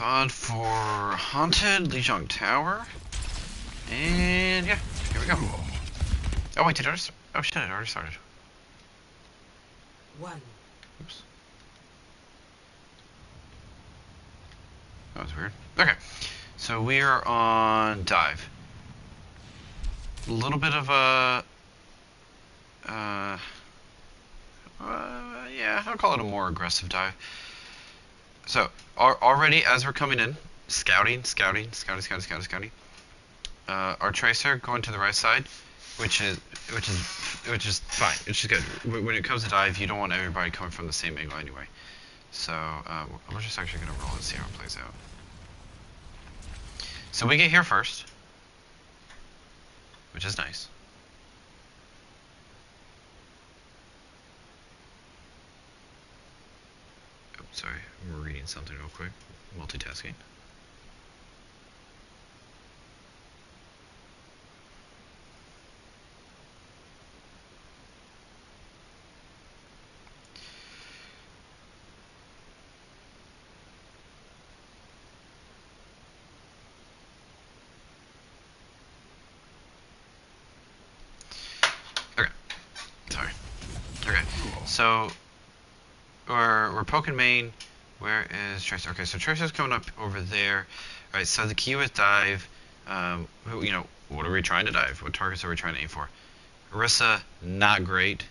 VOD for Haunted Lijang Tower. And yeah, here we go. Oh wait, did I already start? Oh shit, it already started. Oops. That was weird. Okay, so we are on dive. A little bit of a, yeah, I'll call it a more aggressive dive. So already as we're coming in, scouting. Our tracer going to the right side, which is fine. It's just good. When it comes to dive, you don't want everybody coming from the same angle anyway. So we're just actually gonna roll and see how it plays out. So we get here first, which is nice. Oh, sorry, we're reading something real quick. Multitasking. Okay, sorry. Okay, so we're poking main. Where is Tracer? Okay, so Tracer's coming up over there. Alright, so the key with dive, you know, what are we trying to dive? What targets are we trying to aim for? Orisa, not great.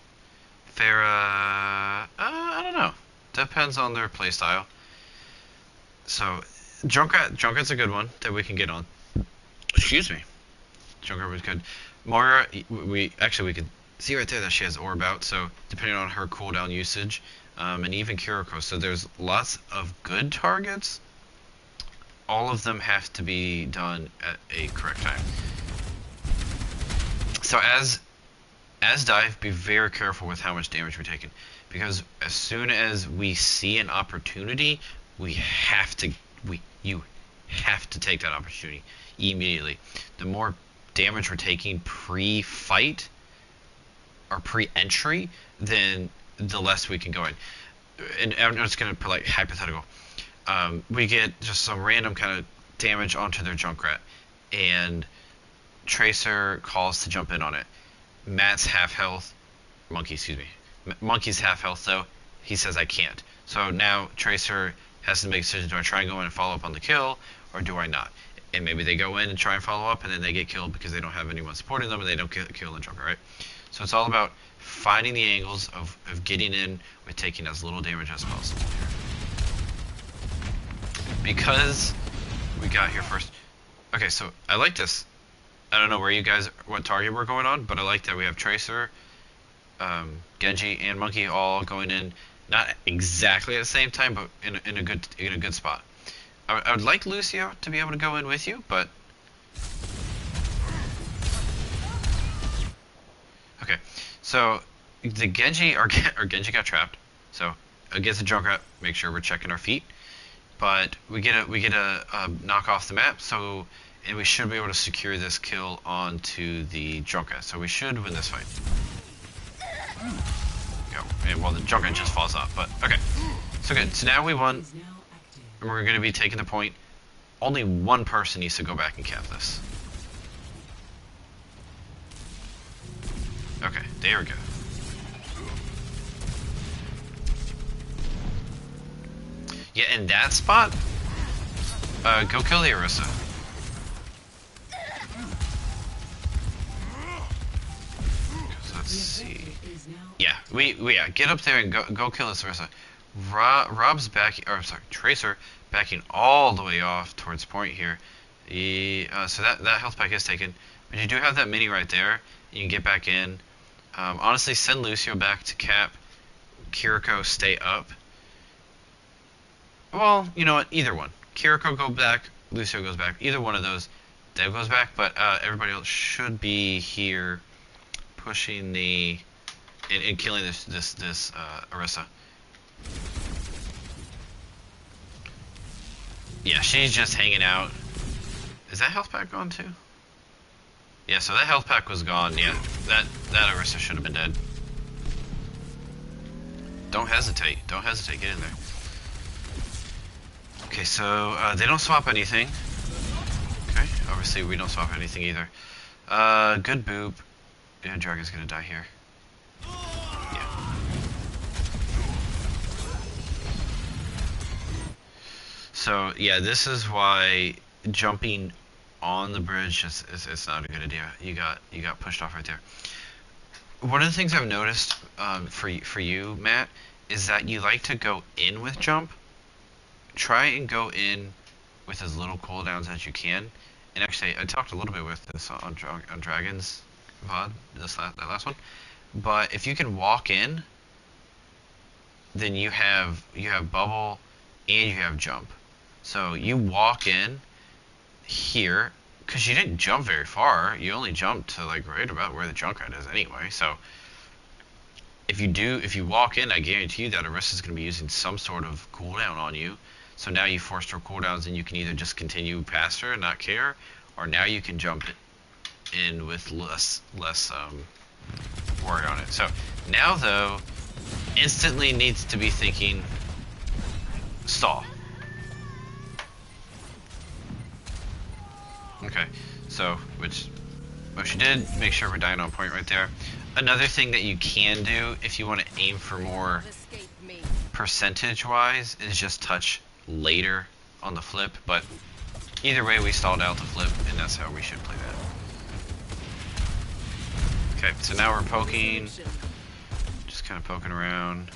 Pharah, I don't know. Depends on their playstyle. So, Junkrat's a good one that we can get on. Excuse me. Junkrat was good. Moira, we could see right there that she has Orb out, so depending on her cooldown usage, and even Kiriko, so there's lots of good targets. All of them have to be done at a correct time. So as dive, be very careful with how much damage we're taking, because as soon as we see an opportunity, you have to take that opportunity immediately. The more damage we're taking pre-fight or pre-entry, then the less we can go in. And I'm just gonna put like hypothetical. We get just some random kind of damage onto their Junkrat, and Tracer calls to jump in on it. Matt's half health, Monkey's half health though. He says I can't. So now Tracer has to make a decision: do I try and go in and follow up on the kill, or do I not? And maybe they go in and try and follow up, and then they get killed because they don't have anyone supporting them, and they don't kill the Junker, right? So it's all about finding the angles of getting in with taking as little damage as possible here. Because we got here first. Okay, so I like this. I don't know what target we're going on, but I like that we have Tracer, Genji, and Monkey all going in, not exactly at the same time, but in a good spot. I would like Lucio to be able to go in with you, but okay. So the Genji got trapped. So against the Junkrat, make sure we're checking our feet. But we get a knock off the map, so and we should be able to secure this kill onto the Junkrat. So we should win this fight. Go. And, well, the Junkrat just falls off, but okay. So good. So now we won, and we're going to be taking the point. Only one person needs to go back and cap this. Okay, there we go. Yeah, in that spot, go kill the Orisa. Let's see. Yeah, yeah, get up there and go kill this Orisa. Rob's Tracer backing all the way off towards point here. So that health pack is taken, but you do have that mini right there. You can get back in. Honestly, send Lucio back to cap. Kiriko, stay up. Well, you know what? Either one. Kiriko go back, Lucio goes back. Either one of those, Dev goes back. But everybody else should be here, pushing the and killing this Orisa. Yeah, she's just hanging out. Is that health pack gone too? Yeah, so that health pack was gone. Yeah, that Orisa should have been dead. Don't hesitate. Don't hesitate. Get in there. Okay, so they don't swap anything. Okay, obviously we don't swap anything either. Good boop. Yeah, Dragon's gonna die here. Yeah. So yeah, this is why jumping on the bridge is not a good idea. You got pushed off right there. One of the things I've noticed for you, Matt, is that you like to go in with jump. Try and go in with as little cooldowns as you can. And actually, I talked a little bit with this on Dragon's VOD, that last one. But if you can walk in, then you have bubble and you have jump. So you walk in here because you didn't jump very far. You only jumped to like right about where the Junkrat is anyway. So if you walk in, I guarantee you that Orisa's going to be using some sort of cooldown on you. So now you forced her cooldowns, and you can either just continue past her and not care, or now you can jump in with less worry on it. So now though, instantly needs to be thinking stall. Okay, so which she did. Make sure we're dying on point right there. Another thing that you can do if you want to aim for more percentage wise is just touch later on the flip, but either way we stalled out the flip, and that's how we should play that. Okay, so now we're poking, just kind of poking around.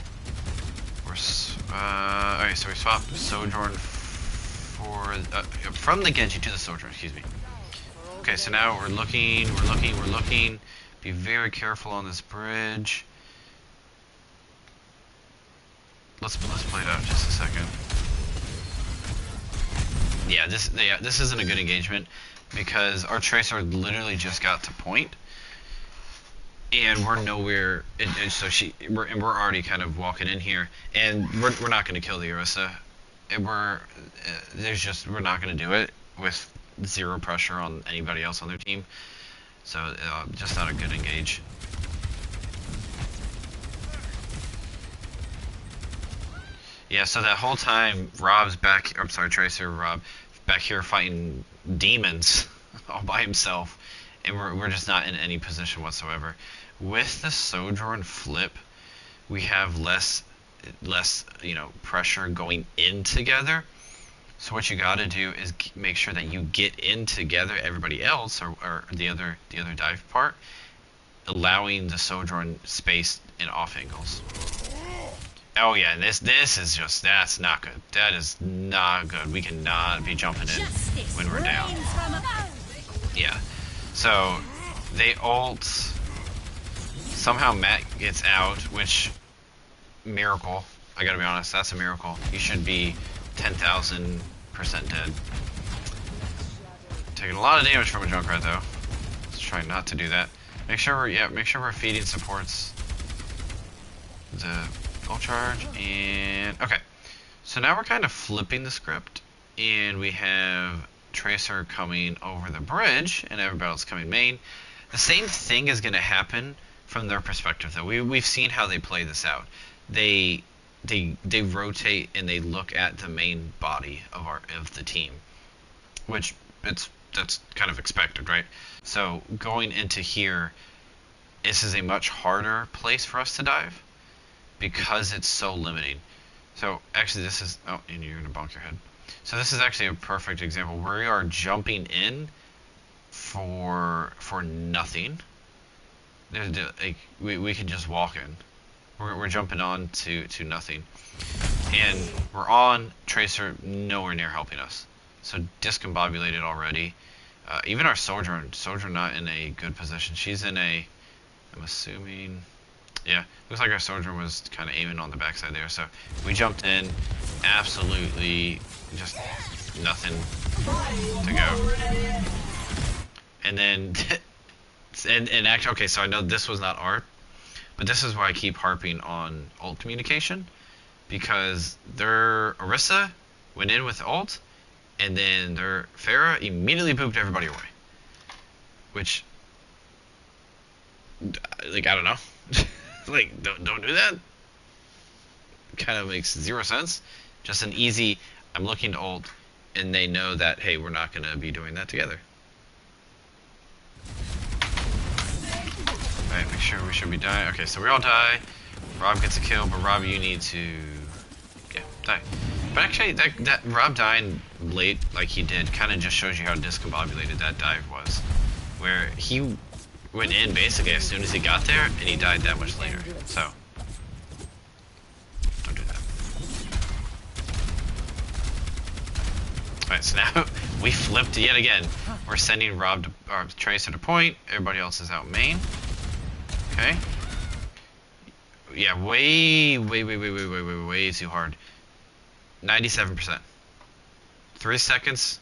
Alright, so we swapped Sojourn for from the Genji to the Sojourn, excuse me. Okay, so now we're looking. Be very careful on this bridge. Let's play it out just a second. Yeah, this isn't a good engagement because our Tracer literally just got to point, and we're nowhere. And so we're already kind of walking in here, and we're not going to kill the Orisa. And we're not going to do it with zero pressure on anybody else on their team. So just not a good engage. Yeah, so that whole time, Tracer, Rob, back here fighting demons all by himself, and we're just not in any position whatsoever. With the Sojourn flip, we have less pressure going in together. So what you got to do is make sure that you get in together everybody else or the other dive part, allowing the Sojourn space and off angles. Oh yeah, this is just, that's not good. That is not good. We cannot be jumping in when we're down. Yeah. So they ult. Somehow Matt gets out, which miracle. I gotta be honest, that's a miracle. You should be 10,000% dead. Taking a lot of damage from a Junkrat though. Let's try not to do that. Make sure we're feeding supports the full charge, and okay. So now we're kind of flipping the script, and we have Tracer coming over the bridge and everybody else coming main. The same thing is going to happen from their perspective though. We've seen how they play this out. They rotate and they look at the main body of the team, which that's kind of expected, right? So going into here, this is a much harder place for us to dive because it's so limiting. So actually this is, oh, and you're gonna bonk your head. So this is actually a perfect example. We are jumping in for nothing. Like, we can just walk in. We're jumping on to nothing, and we're on Tracer nowhere near helping us. So discombobulated already. Even our Sojourn not in a good position. She's in a, I'm assuming, yeah, looks like our Sojourn was kind of aiming on the backside there. So we jumped in, absolutely just nothing to go. And then, and actually, okay, so I know this was not art, but this is why I keep harping on ult communication, because their Orisa went in with ult, and then their Pharah immediately booped everybody away. Which, like, I don't know. Like, don't do that. Kind of makes zero sense. Just an easy, I'm looking to ult, and they know that, hey, we're not gonna be doing that together. Alright, make sure we should be dying. Okay, so we all die. Rob gets a kill, but Rob, you need to, yeah, die. But actually, that Rob dying late like he did kind of just shows you how discombobulated that dive was. Where he went in basically as soon as he got there, and he died that much later. So, don't do that. Alright, so now we flipped yet again. We're sending Rob to, or Tracer to point. Everybody else is out main. Okay. Yeah, way too hard. 97%. 3 seconds,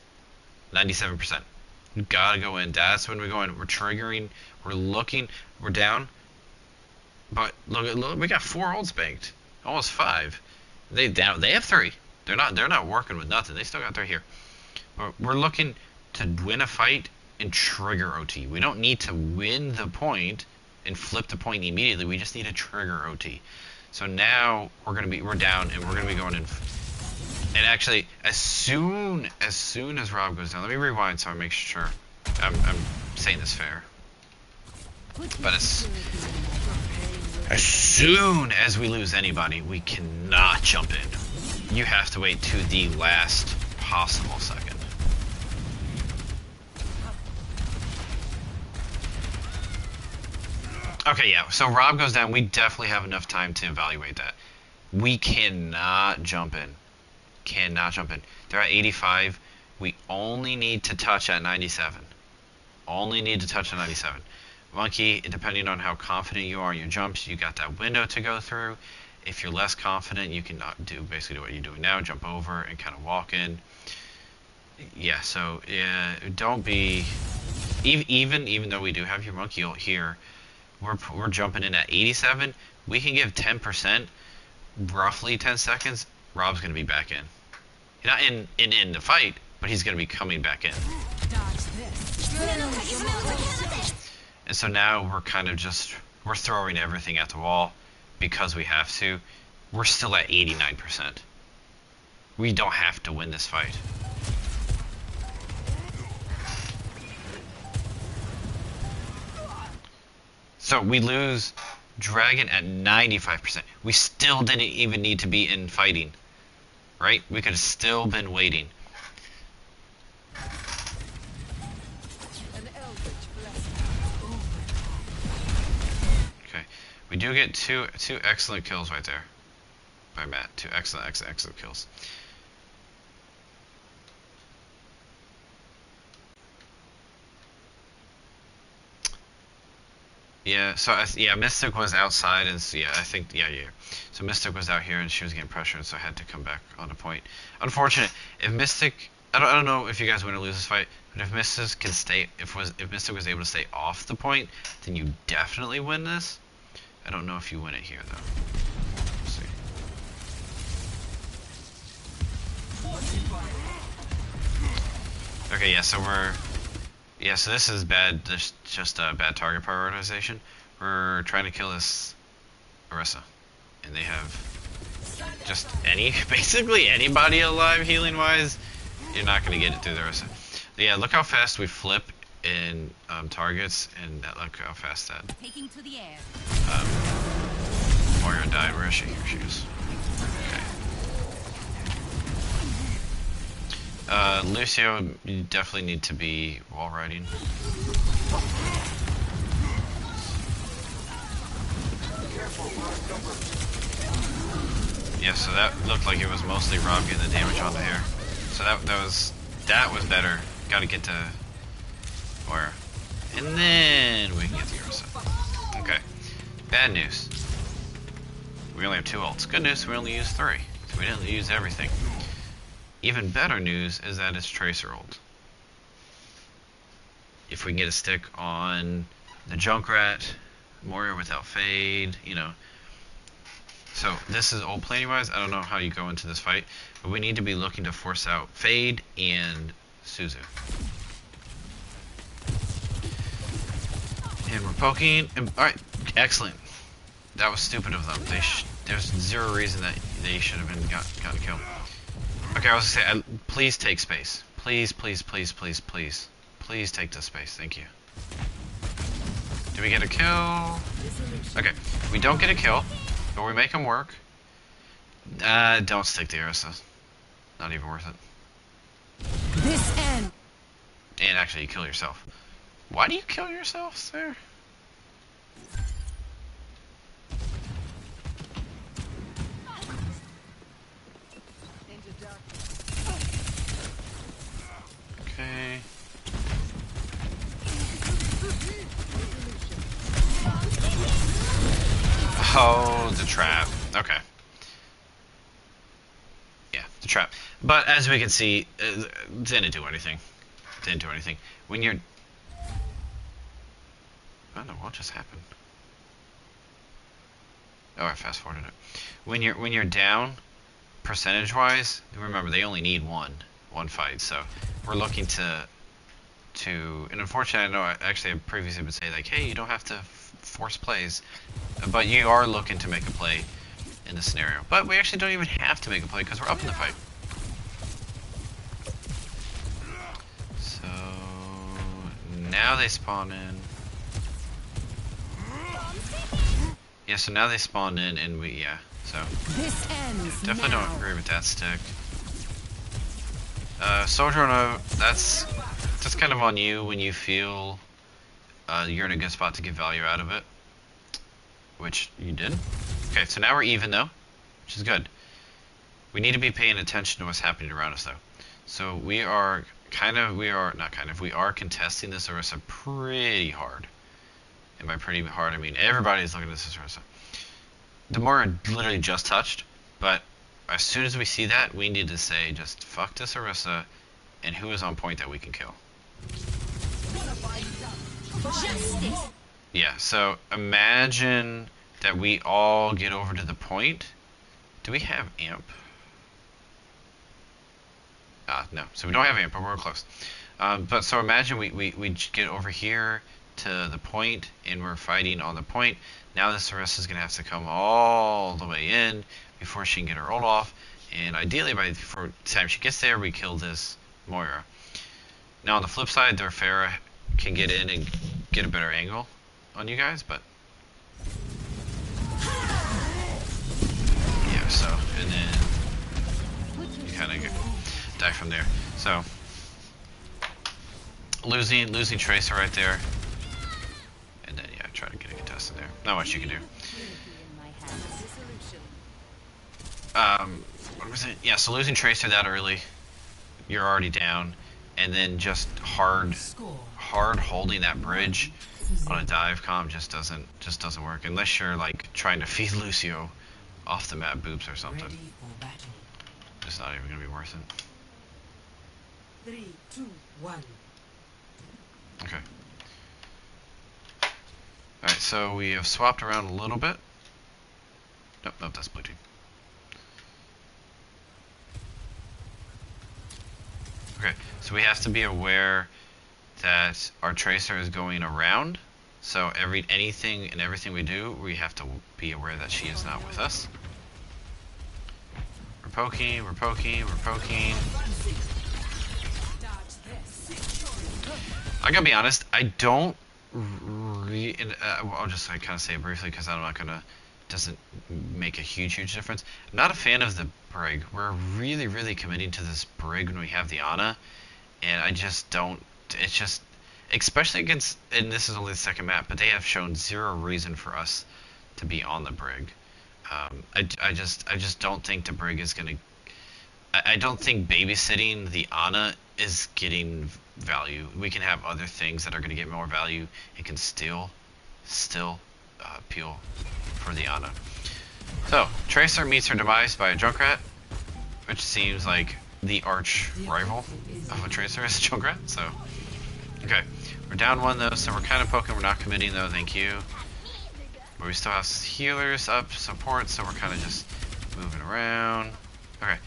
97%. You gotta go in. That's when we go in. We're triggering. We're looking. We're down. But look, we got 4 ults banked. Almost 5. They have 3. They're not working with nothing. They still got 3 here. We're looking to win a fight and trigger OT. We don't need to win the point and flip the point immediately. We just need to trigger OT. So now we're down and we're gonna be going in. And actually, as soon as Rob goes down, let me rewind so I make sure I'm saying this fair. But as soon as we lose anybody, we cannot jump in. You have to wait to the last possible second. Okay, yeah, so Rob goes down. We definitely have enough time to evaluate that. We cannot jump in. Cannot jump in. They're at 85. We only need to touch at 97. Only need to touch at 97. Monkey, depending on how confident you are in your jumps, you got that window to go through. If you're less confident, you can basically do what you're doing now, jump over and kind of walk in. Yeah, so don't be, even though we do have your monkey ult here, we're jumping in at 87. We can give 10%, roughly 10 seconds. Rob's gonna be back in. Not in the fight, but he's gonna be coming back in. And so now we're kind of we're throwing everything at the wall because we have to. We're still at 89%. We don't have to win this fight. So we lose Dragon at 95%. We still didn't even need to be in fighting. Right? We could have still been waiting. Okay. We do get two excellent kills right there by Matt. 2 excellent kills. Yeah, so Mystic was outside, and so, I think. So Mystic was out here, and she was getting pressured, so I had to come back on the point. Unfortunate. If Mystic, I don't know if you guys win or lose this fight, but if Mystic can stay, if Mystic was able to stay off the point, then you definitely win this. I don't know if you win it here though. Let's see. Okay, yeah, so so this is bad, just a bad target prioritization. We're trying to kill this Orisa, and they have just basically anybody alive healing wise. You're not going to get it through the Orisa. Yeah, look how fast we flip in targets, and look how fast that warrior died. Where is she? Here she is. Lucio, you definitely need to be wall riding. Yeah, so that looked like it was mostly Rob getting the damage on the hair. So that was better. Got to get to Moira, and then we can get the Ursa. Okay. Bad news. We only have 2 ults. Good news, we only used 3. So we didn't use everything. Even better news is that it's Tracer ult. If we can get a stick on the Junkrat, Moira without Fade, So this is ult planning wise. I don't know how you go into this fight, but we need to be looking to force out Fade and Suzu. And we're poking. Alright, excellent. That was stupid of them. There's 0 reason that they should have gotten killed. Okay, I was gonna say, please take space. Please, please, please, please, please. Please take the space. Thank you. Do we get a kill? Okay, we don't get a kill, but we make them work. Don't stick the Ursa. Not even worth it. This end. And actually, you kill yourself. Why do you kill yourselves there? Okay. Oh, the trap. Okay. Yeah, the trap. But as we can see, didn't do anything. Didn't do anything. When you're... I don't know, what just happened? Oh, I fast forwarded it. When you're down, percentage-wise, remember they only need one fight, so we're looking to and unfortunately, I know actually I previously would say like, hey, you don't have to force plays, but you are looking to make a play in this scenario. But we actually don't even have to make a play because we're up in the fight. So now they spawn in. Yeah, so now they spawned in, and we so This ends definitely now. don't agree with that stick. Soldier, no, that's kind of on you when you feel you're in a good spot to get value out of it, which you did. Okay, so now we're even though, which is good. We need to be paying attention to what's happening around us though. So we are contesting this Orisa pretty hard. And by pretty hard, I mean everybody's looking at this Orisa. The more literally just touched, but as soon as we see that, we need to say just fuck this Orisa and who is on point that we can kill. Justice. Yeah, so imagine that we all get over to the point. Do we have amp? No. So we don't have amp, but we're close. But so imagine we get over here to the point, and we're fighting on the point. Now this Orisa is going to have to come all the way in before she can get her ult off. And ideally, before the time she gets there, we kill this Moira. Now on the flip side, their Pharah can get in and get a better angle on you guys, but yeah, so, and then you kind of die from there. So losing Tracer right there, and then yeah, try to get a contest in there. Not much you can do. What was it? Yeah, so losing Tracer that early, you're already down, and then just hard holding that bridge on a dive comp just doesn't work unless you're like trying to feed Lucio off the map boobs or something. It's not even gonna be worth it. 3, 2, 1. Okay. Alright, so we have swapped around a little bit. Nope, that's blue team. Okay, so we have to be aware that our Tracer is going around. So anything and everything we do, we have to be aware that she is not with us. We're poking. I gotta be honest, I don't I'll just kind of say it briefly because I'm not gonna, doesn't make a huge difference. I'm not a fan of the Brig. We're really committing to this Brig when we have the Ana, and I just don't, it's just, especially against, and this is only the second map, but they have shown zero reason for us to be on the Brig. I just don't think the Brig is gonna, I don't think babysitting the Ana is getting value. We can have other things that are going to get more value and can still appeal for the Ana. So Tracer meets her demise by a Junkrat, which seems like the arch rival of a Tracer is Junkrat. So okay, we're down one though, so we're kind of poking. We're not committing though. Thank you. But we still have healers up, support, so we're kind of just moving around. Okay.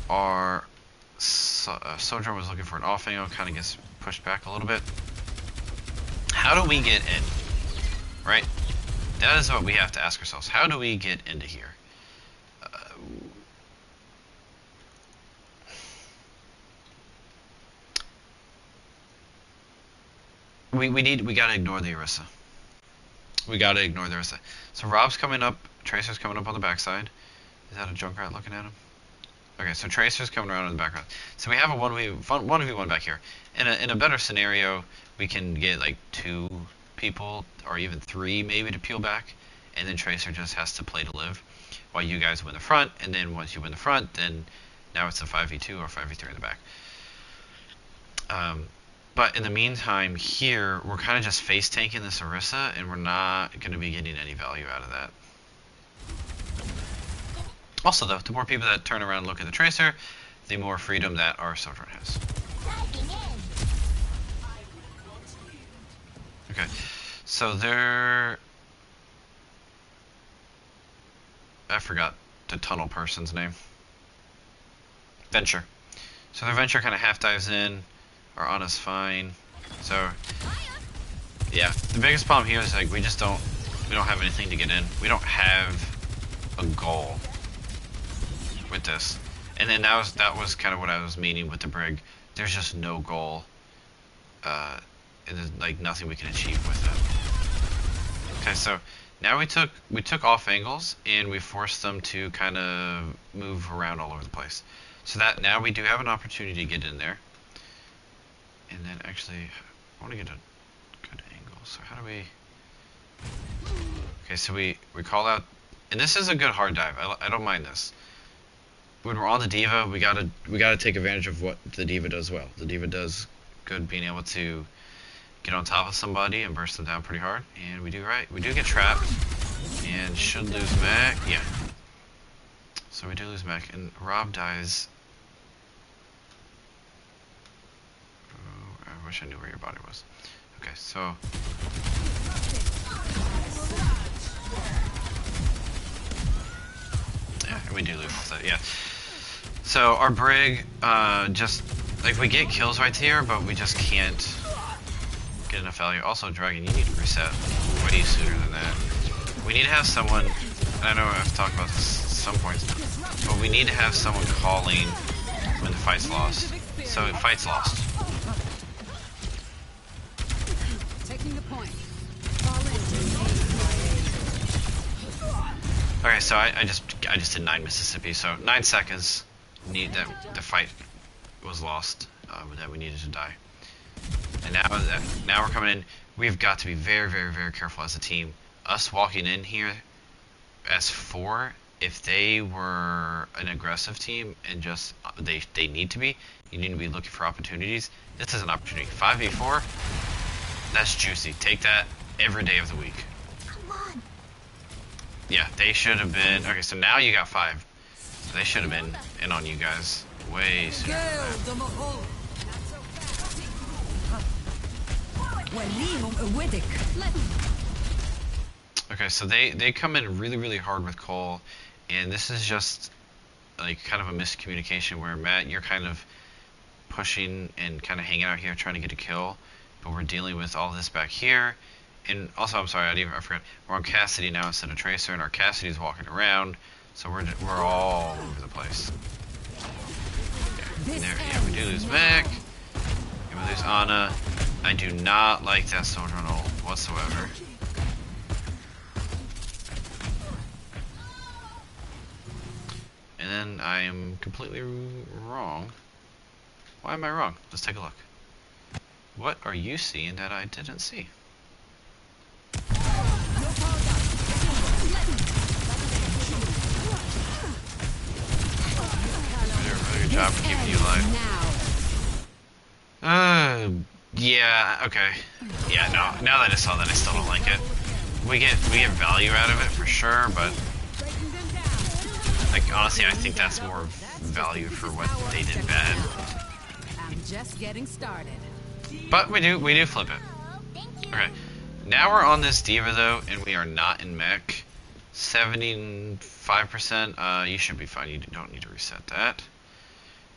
Our Sojourn was looking for an off angle, kind of gets pushed back a little bit. How do we get in? Right? That is what we have to ask ourselves. How do we get into here? we gotta ignore the Orisa. We gotta ignore the Orisa. So Rob's coming up, Tracer's coming up on the backside. Is that a Junkrat looking at him? Okay, so Tracer's coming around in the background. So we have a 1v1 back here. In a better scenario, we can get like 2 people or even 3 maybe to peel back, and then Tracer just has to play to live while you guys win the front, and then once you win the front, then now it's a 5v2 or 5v3 in the back. But in the meantime here, we're kind of just face tanking this Orisa, and we're not going to be getting any value out of that. Also though, the more people that turn around and look at the Tracer, the more freedom that our Sojourn has. Okay, so I forgot the tunnel person's name. Venture. So their Venture kind of half dives in. Our Ana's fine. So yeah, the biggest problem here is like we don't have anything to get in. We don't have a goal with this. And then that was kind of what I was meaning with the Brig. There's just no goal. And there's like nothing we can achieve with it. Okay, so now we took off angles and we forced them to kind of move around all over the place. So that now we do have an opportunity to get in there. And then actually, I want to get a good angle. So how do we? Okay, so we call out, and this is a good hard dive. I don't mind this. When we're on the D.Va, we gotta take advantage of what the D.Va does well. The D.Va does good being able to get on top of somebody and burst them down pretty hard, and we do right. We do get trapped and should lose mech. Yeah. So we do lose mech, and Rob dies. Oh, I wish I knew where your body was. Okay, so. Yeah, we do lose that. Yeah. So our Brig, just like we get kills right here, but we just can't get enough value. Also, Dragon, you need to reset way sooner than that. We need to have someone, and I know I've talked about this at some points, but we need to have someone calling when the fight's lost. So the fight's lost. Taking the point. Okay, so I just did 9 Mississippi, so 9 seconds. Need that the fight was lost, that we needed to die. And now we're coming in. We've got to be very, very, very careful as a team. Us walking in here as 4, if they were an aggressive team and just they need to be, you need to be looking for opportunities. This is an opportunity. 5v4, that's juicy. Take that every day of the week. Come on. Yeah, they should have been. Okay, so now you got 5. So they should have been in on you guys way sooner than that. Okay, so they come in really, really hard with Cole, and this is just like kind of a miscommunication where Matt, you're kind of pushing and kind of hanging out here trying to get a kill, but we're dealing with all this back here. And also, I'm sorry, I forgot, we're on Cassidy now instead of Tracer, and our Cassidy's walking around, so we're all over the place. Yeah, we do lose mech, and we lose Ana. I do not like that Sojourn ult whatsoever. And then I am completely wrong. Why am I wrong? Let's take a look. What are you seeing that I didn't see? You did a really good job for keeping you alive. Yeah, okay. Yeah, no, now that I saw that, I still don't like it. We get value out of it for sure, but like honestly, I think that's more value for what they did bad. I'm just getting started. But we do flip it. Okay. Now we're on this D.Va though, and we are not in mech. 75%, you should be fine. You don't need to reset that.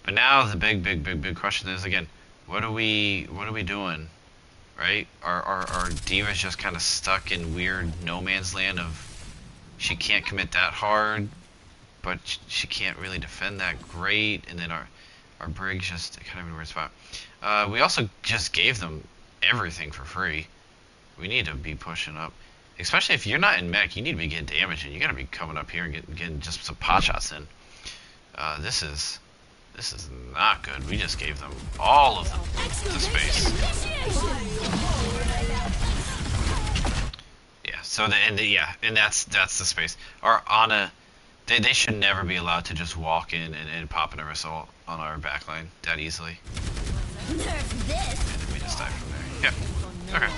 But now the big question is again, what are we doing? Right? Our D.Va's just kind of stuck in weird no man's land of she can't commit that hard, but she can't really defend that great, and then our Brig's just kind of in a weird spot. We also just gave them everything for free. We need to be pushing up. Especially if you're not in mech, you need to be getting damage, and you gotta be coming up here and getting just some pot shots in. This is not good. We just gave them all of the space. Yeah. So and that's the space. Our Ana, they should never be allowed to just walk in and pop an assault on our backline that easily. And we just die from there. Yeah. Okay.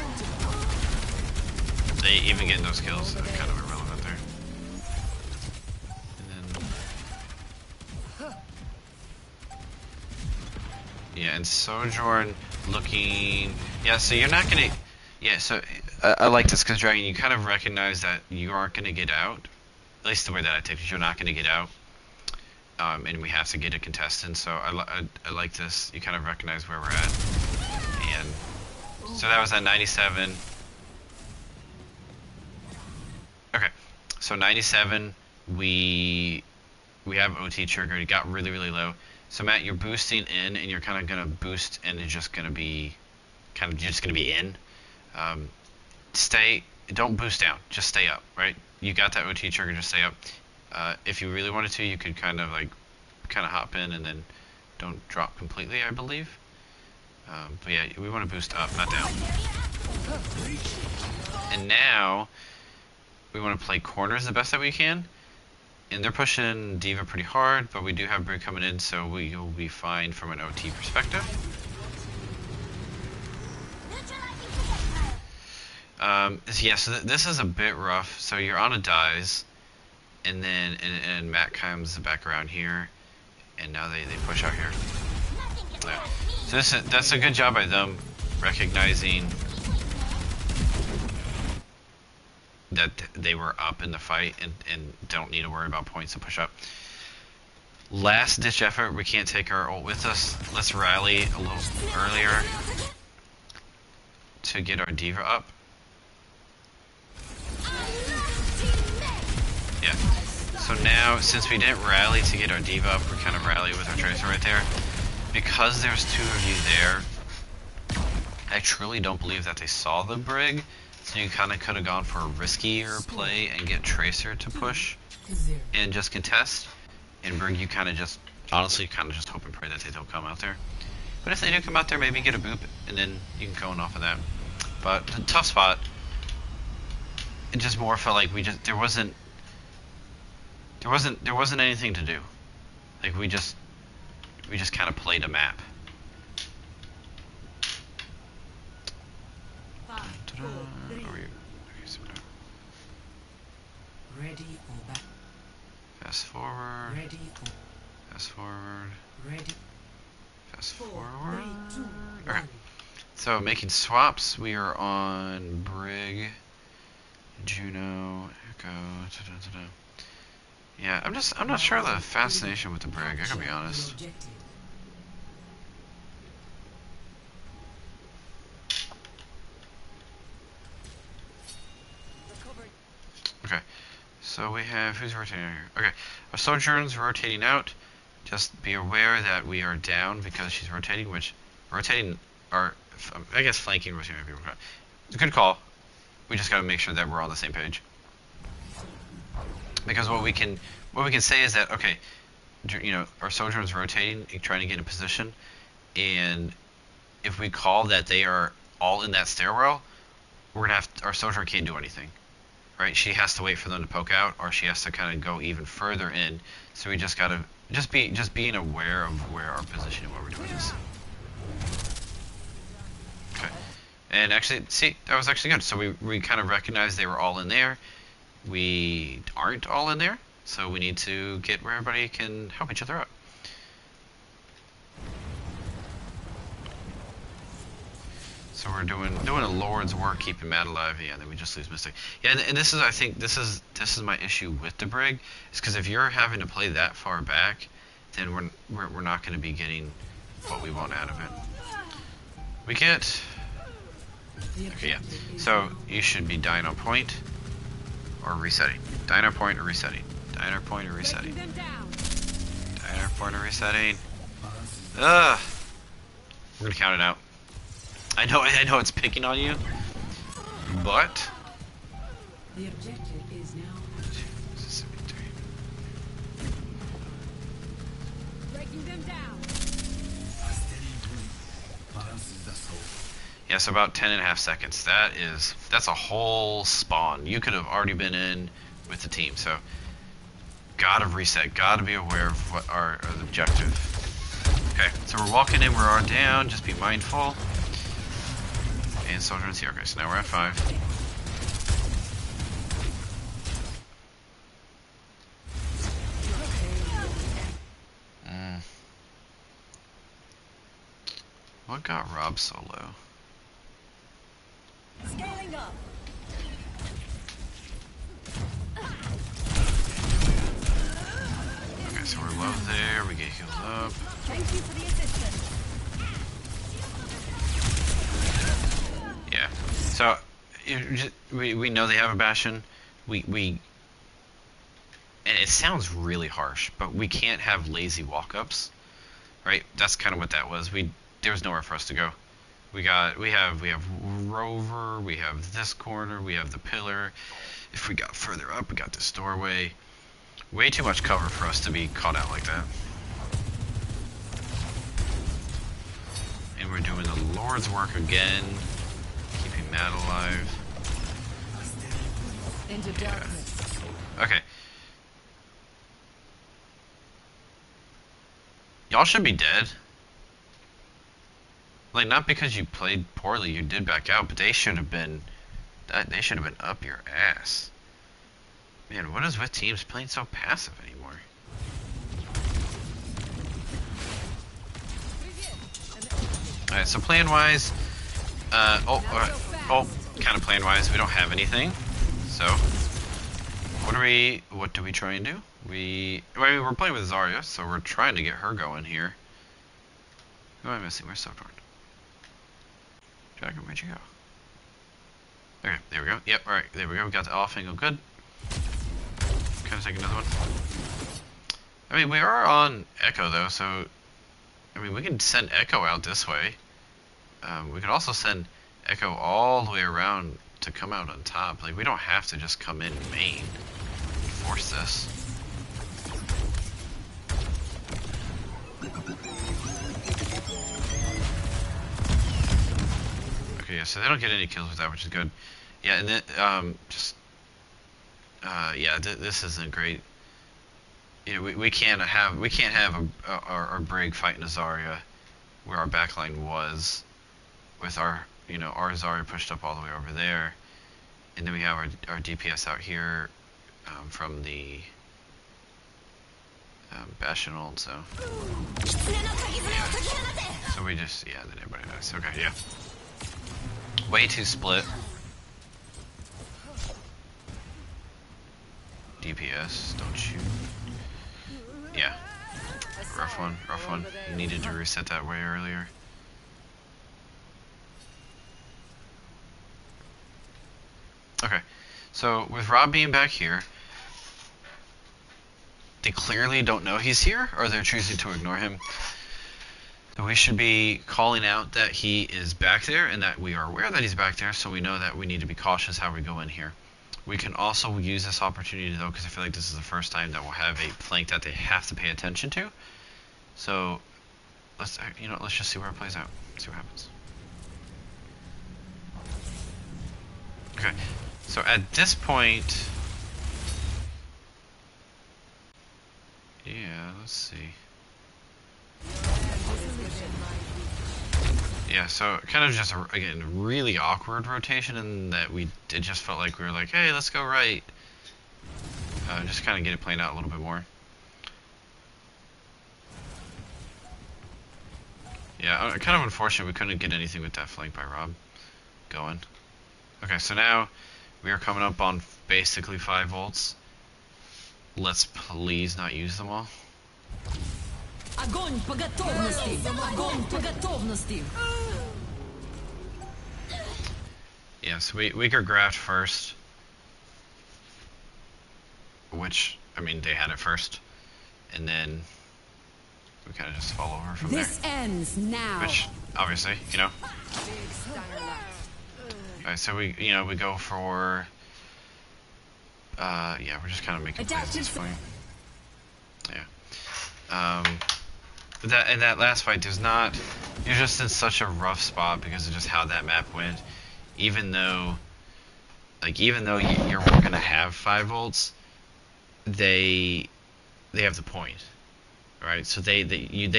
They even getting those kills are kind of irrelevant there. And then, yeah, and Sojourn looking. Yeah, so you're not gonna. Yeah, so I like this because Dragon, you kind of recognize that you aren't gonna get out. At least the way that I take it, you're not gonna get out. And we have to get a contestant. So I like this. You kind of recognize where we're at. And so that was at 97. Okay, so 97, we have OT triggered. It got really, really low. So Matt, you're boosting in, and you're kind of gonna boost, and it's just gonna be in. Don't boost down. Just stay up, right? You got that OT trigger. Just stay up. If you really wanted to, you could kind of hop in and then don't drop completely, I believe. But yeah, we want to boost up, not down. And now we want to play corners the best that we can, and they're pushing D.Va pretty hard, but we do have Brig coming in, so we'll be fine from an OT perspective. Yeah, so this is a bit rough. So you're on a dies, and then and Matt comes back around here, and now they push out here. Yeah. So that's a good job by them recognizing that they were up in the fight and don't need to worry about points to push up. Last ditch effort, we can't take our ult with us. Let's rally a little earlier to get our D.Va up. Yeah. So now, since we didn't rally to get our D.Va up, we kind of rally with our Tracer right there. Because there's two of you there, I truly don't believe that they saw the Brig. So you kind of could have gone for a riskier play and get Tracer to push and just contest. And Brig, you kind of just, honestly, kind of just hope and pray that they don't come out there. But if they do come out there, maybe get a boop, and then you can go on off of that. But the tough spot, it just more felt like there wasn't anything to do. Like we just kind of played a map. Ready or back? Fast forward. Ready or fast forward. Ready. Fast 4, forward. 3, 2, Okay. 1. So making swaps, we are on Brig, Juno, Echo. Yeah, I'm not sure of the fascination with the Brig. I gotta be honest. Okay, so we have, who's rotating out here? Okay, our Sojourn's rotating out. Just be aware that we are down because she's rotating, I guess flanking, rotating. It's a good call. We just gotta make sure that we're on the same page. Because what we can say is that, okay, you know, our Sojourn's rotating, trying to get in position, and if we call that they are all in that stairwell, our Sojourn can't do anything. Right, she has to wait for them to poke out, or she has to kind of go even further in. So we just gotta being aware of where our position and what we're doing is. Okay, and actually, see, that was actually good. So we kind of recognized they were all in there. We aren't all in there, so we need to get where everybody can help each other out. So we're doing a Lord's work, keeping Matt alive. Yeah, and then we just lose Mystic. Yeah, and this is, I think, this is my issue with the Brig, is because if you're having to play that far back, then we're not going to be getting what we want out of it. We get, okay, yeah. So you should be dying on point or resetting. Dying on point or resetting. Dying on point or resetting. Dying on point or resetting. Ugh. We're gonna count it out. I know it's picking on you, but The objective is now breaking them down. yeah, so about 10.5 seconds. That's a whole spawn. You could have already been in with the team, so gotta reset, gotta be aware of what our objective. Okay, so we're walking in, we're all down, just be mindful. And soldier's here. Okay, so now we're at 5. What got Rob so low? Scaling up. Okay, so we're low there, we get healed up. Thank you for the assistance. Yeah, so we know they have a Bastion. We and it sounds really harsh, but we can't have lazy walk-ups, right? That's kind of what that was. There was nowhere for us to go. We have Rover, we have this corner, we have the pillar. If we got further up, we got this doorway. Way too much cover for us to be caught out like that. And we're doing the Lord's work again, keeping Matt alive. Into darkness. Okay. Y'all should be dead. Like, not because you played poorly, you did back out, but they should have been up your ass. Man, what is with teams playing so passive anymore? Alright, so plan-wise, kind of plan-wise, we don't have anything. So, what do we try and do? We're playing with Zarya, so we're trying to get her going here. Who am I missing? Where's Sophorn? Dragon, where'd you go? Okay, there we go. Yep, alright, there we go. We got the off angle good. Kind of take another one. I mean, we are on Echo though, so I mean, we can send Echo out this way. We could also send Echo all the way around to come out on top. Like, we don't have to just come in main and force this. Okay, yeah, so they don't get any kills with that, which is good. Yeah, and then this isn't great. You know, we can't have our Brig fighting a Zarya where our backline was, with our Zarya pushed up all the way over there, and then we have our DPS out here from the Bastion ult, so we just then everybody dies. Okay, yeah. Way too split. DPS, don't shoot. Yeah. Rough one, rough one. You needed to reset that way earlier. Okay. So with Rob being back here, they clearly don't know he's here, or they're choosing to ignore him. So we should be calling out that he is back there and that we are aware that he's back there, so we know that we need to be cautious how we go in here. We can also use this opportunity though, because I feel like this is the first time that we'll have a flank that they have to pay attention to. So let's just see where it plays out. See what happens. Okay. So at this point, yeah, let's see. Yeah, so kind of just again really awkward rotation in that it just felt like we were like, hey, let's go right. Just kind of get it playing out a little bit more. Yeah, kind of unfortunate we couldn't get anything with that flank by Rob going. Okay, so now we are coming up on basically 5 volts. Let's please not use them all. Огонь по готовности! Огонь по готовности! Yes, we could graft first. Which, I mean, they had it first. And then we kind of just fall over from This there. ends now. Which, obviously, you know. Alright, so we go for... yeah, we're just kind of making plays at this point. Yeah. But that last fight does not... You're just in such a rough spot because of just how that map went. Even though you weren't gonna have 5 volts, they have the point, right? So they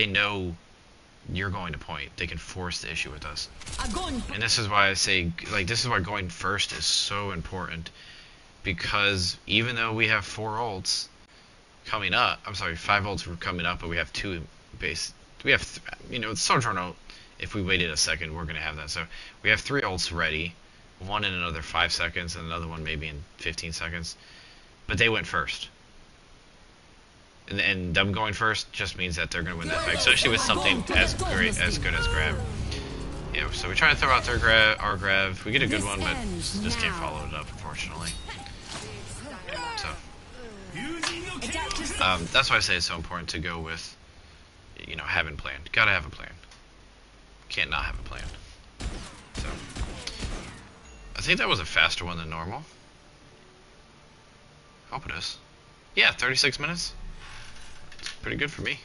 know you're going to point. They can force the issue with us. And this is why I say, like, this is why going first is so important, because even though we have 4 ults coming up, I'm sorry, 5 ults were coming up, but we have 2 base. We have, Sojourn ult. If we waited a second, we're gonna have that. So we have 3 ults ready. One in another 5 seconds, and another one maybe in 15 seconds. But they went first. And them going first just means that they're going to win that fight, especially with something as good as grab. Yeah, so we try to throw out our grab. We get a good one, but just can't follow it up, unfortunately. So that's why I say it's so important to go with, having planned. Gotta have a plan. Can't not have a plan. So I think that was a faster one than normal. Hope it is. Yeah, 36 minutes. It's pretty good for me.